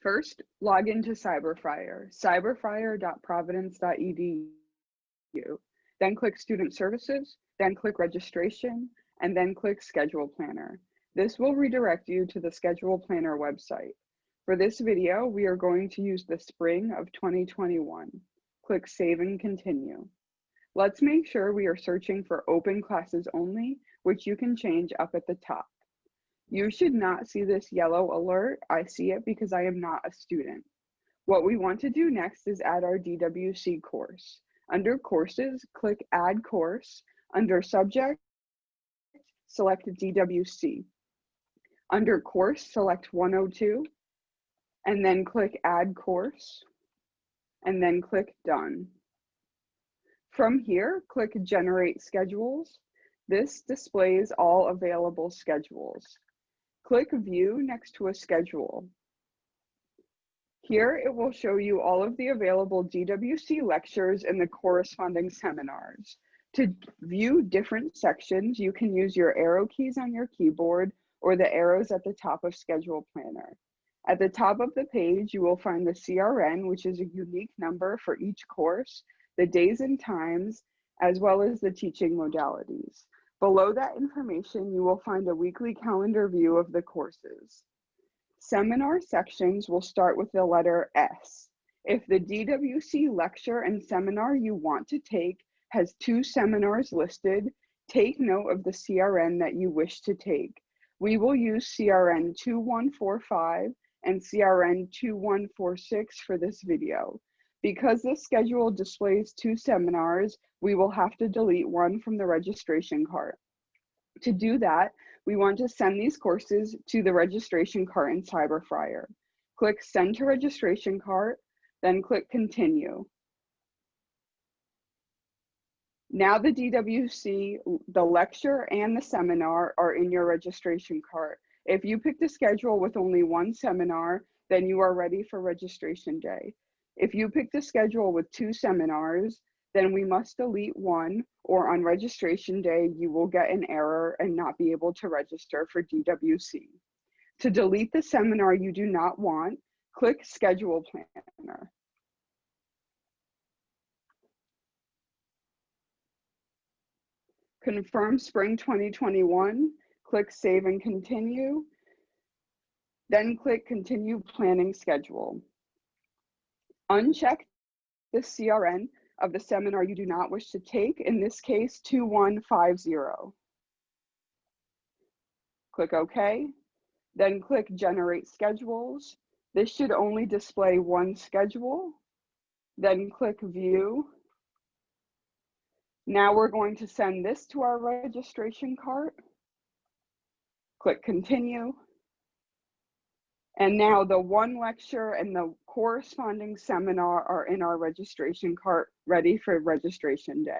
First, log into CyberFriar, cyberfriar.providence.edu. Then click Student Services, then click Registration, and then click Schedule Planner. This will redirect you to the Schedule Planner website. For this video, we are going to use the spring of 2021. Click Save and Continue. Let's make sure we are searching for open classes only, which you can change up at the top. You should not see this yellow alert. I see it because I am not a student. What we want to do next is add our DWC course. Under Courses, click Add Course. Under Subject, select DWC. Under Course, select 102, and then click Add Course, and then click Done. From here, click Generate Schedules. This displays all available schedules. Click View next to a schedule. Here, it will show you all of the available DWC lectures and the corresponding seminars. To view different sections, you can use your arrow keys on your keyboard or the arrows at the top of Schedule Planner. At the top of the page, you will find the CRN, which is a unique number for each course, the days and times, as well as the teaching modalities. Below that information, you will find a weekly calendar view of the courses. Seminar sections will start with the letter S. If the DWC lecture and seminar you want to take has 2 seminars listed, take note of the CRN that you wish to take. We will use CRN 2145 and CRN 2146 for this video. Because this schedule displays 2 seminars, we will have to delete one from the registration cart. To do that, we want to send these courses to the registration cart in CyberFriar. Click Send to Registration Cart, then click Continue. Now the DWC, the lecture, and the seminar are in your registration cart. If you picked a schedule with only 1 seminar, then you are ready for registration day. If you picked a schedule with 2 seminars, then we must delete one, or on registration day, you will get an error and not be able to register for DWC. To delete the seminar you do not want, click Schedule Planner. Confirm Spring 2021, click Save and Continue, then click Continue Planning Schedule. Uncheck the CRN of the seminar you do not wish to take, in this case 2150. Click OK, then click Generate Schedules. This should only display 1 schedule, then click View. Now we're going to send this to our registration cart. Click Continue. And now the 1 lecture and the corresponding seminar are in our registration cart, ready for registration day.